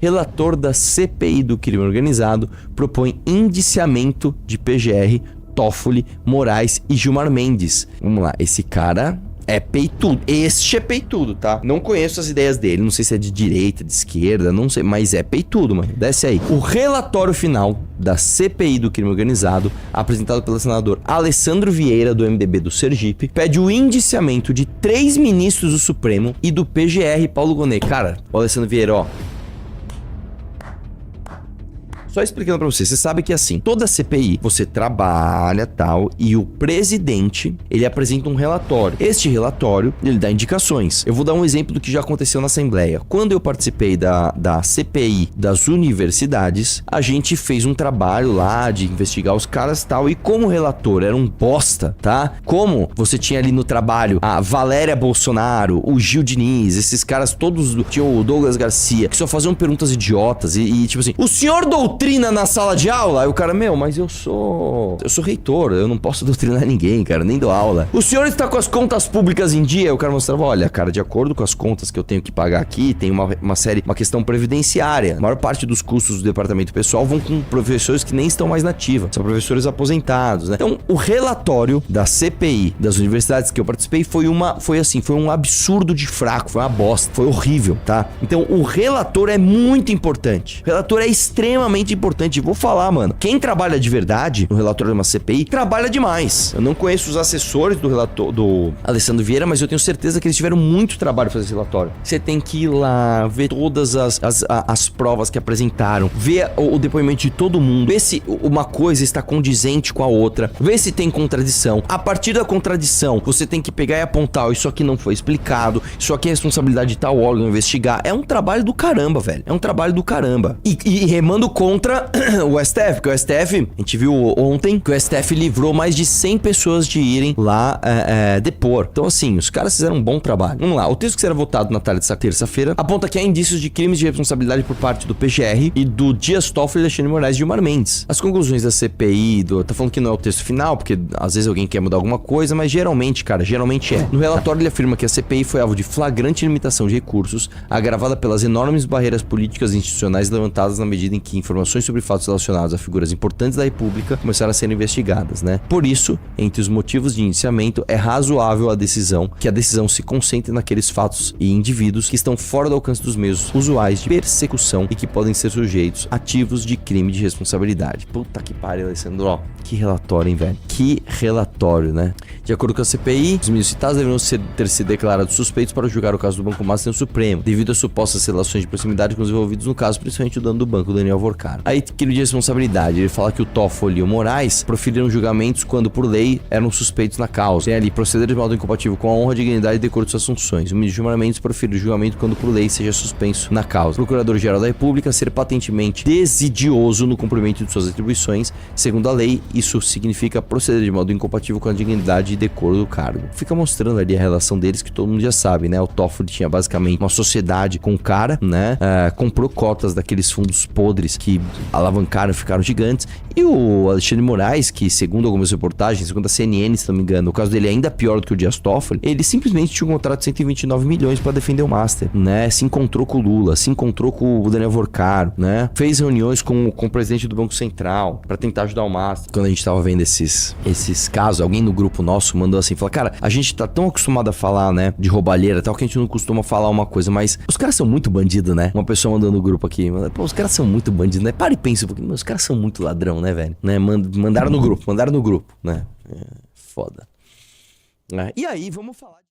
relator da CPI do crime organizado, propõe indiciamento de PGR, Toffoli, Moraes e Gilmar Mendes. Vamos lá, esse cara é peitudo. Este é peitudo, tá? Não conheço as ideias dele, não sei se é de direita, de esquerda, não sei, mas é peitudo, mano. Desce aí. O relatório final da CPI do crime organizado, apresentado pelo senador Alessandro Vieira, do MDB do Sergipe, pede o indiciamento de 3 ministros do Supremo e do PGR, Paulo Gonet. Cara, o Alessandro Vieira, ó, só explicando pra você, você sabe que assim, toda CPI, você trabalha tal, e o presidente, ele apresenta um relatório. Este relatório, ele dá indicações. Eu vou dar um exemplo do que já aconteceu na Assembleia. Quando eu participei da CPI das universidades, a gente fez um trabalho lá de investigar os caras tal, e como o relator era um bosta, tá? Como você tinha ali no trabalho a Valéria Bolsonaro, o Gil Diniz, esses caras todos, tinham o Douglas Garcia, que só faziam perguntas idiotas e tipo assim, o senhor doutrina na sala de aula? Aí o cara, meu, mas eu sou reitor, eu não posso doutrinar ninguém, cara, nem dou aula. O senhor está com as contas públicas em dia? Aí o cara mostrava, olha, cara, de acordo com as contas que eu tenho que pagar aqui, tem uma questão previdenciária. A maior parte dos custos do departamento pessoal vão com professores que nem estão mais na ativa, são professores aposentados, né? Então, o relatório da CPI das universidades que eu participei foi um absurdo de fraco, foi uma bosta, foi horrível, tá? Então, o relator é muito importante. O relator é extremamente importante. Vou falar, mano, quem trabalha de verdade no relatório de uma CPI, trabalha demais. Eu não conheço os assessores do relator, do Alessandro Vieira, mas eu tenho certeza que eles tiveram muito trabalho pra fazer esse relatório. Você tem que ir lá, ver todas as provas que apresentaram, ver o depoimento de todo mundo, ver se uma coisa está condizente com a outra, ver se tem contradição. A partir da contradição, você tem que pegar e apontar, isso aqui não foi explicado, isso aqui é responsabilidade de tal órgão investigar. É um trabalho do caramba, velho. É um trabalho do caramba. E remando contra o STF, porque o STF, a gente viu ontem que o STF livrou mais de 100 pessoas de irem lá depor. Então assim, os caras fizeram um bom trabalho. Vamos lá, o texto que será votado na tarde dessa terça-feira aponta que há indícios de crimes de responsabilidade por parte do PGR e do Dias Toffoli, Alexandre Moraes e Gilmar Mendes. As conclusões da CPI, tá falando que não é o texto final, porque às vezes alguém quer mudar alguma coisa, mas geralmente, cara, geralmente é. No relatório ele afirma que a CPI foi alvo de flagrante limitação de recursos, agravada pelas enormes barreiras políticas e institucionais levantadas na medida em que informações sobre fatos relacionados a figuras importantes da República começaram a ser investigadas, né? Por isso, entre os motivos de indiciamento, é razoável que a decisão se concentre naqueles fatos e indivíduos que estão fora do alcance dos meios usuais de persecução e que podem ser sujeitos ativos de crime de responsabilidade. Puta que pariu, Alessandro, ó, que relatório, hein, velho? Que relatório, né? De acordo com a CPI, os ministros citados deveriam ter se declarados suspeitos para julgar o caso do Banco Master no Supremo, devido às supostas relações de proximidade com os envolvidos no caso, principalmente o dono do banco, Daniel Vorcaro. Aí, crime de responsabilidade, ele fala que o Toffoli e o Moraes proferiram julgamentos quando, por lei, eram suspeitos na causa. Tem ali, proceder de modo incompatível com a honra, dignidade e decoro de suas funções. O ministro Gilmar Mendes proferiu julgamento quando, por lei, seja suspenso na causa. O Procurador-Geral da República ser patentemente desidioso no cumprimento de suas atribuições. Segundo a lei, isso significa proceder de modo incompatível com a dignidade e decoro do cargo. Fica mostrando ali a relação deles, que todo mundo já sabe, né? O Toffoli tinha basicamente uma sociedade com o cara, né? Comprou cotas daqueles fundos podres que alavancaram, ficaram gigantes. E o Alexandre Moraes, que segundo algumas reportagens, segundo a CNN, se não me engano, o caso dele é ainda pior do que o Dias Toffoli, ele simplesmente tinha um contrato de 129 milhões para defender o Master, né? Se encontrou com o Lula, se encontrou com o Daniel Vorcaro, né? Fez reuniões com o presidente do Banco Central para tentar ajudar o Master. Quando a gente tava vendo esses casos, alguém no grupo nosso mandou assim, falou, cara, a gente tá tão acostumado a falar, né, de roubalheira, tal, que a gente não costuma falar uma coisa, mas os caras são muito bandidos, né? Uma pessoa mandando no grupo aqui, pô, os caras são muito bandidos, né? Para e pensa um pouquinho, os caras são muito ladrão, né, velho? Né? Mandaram no grupo, né? Foda. E aí, vamos falar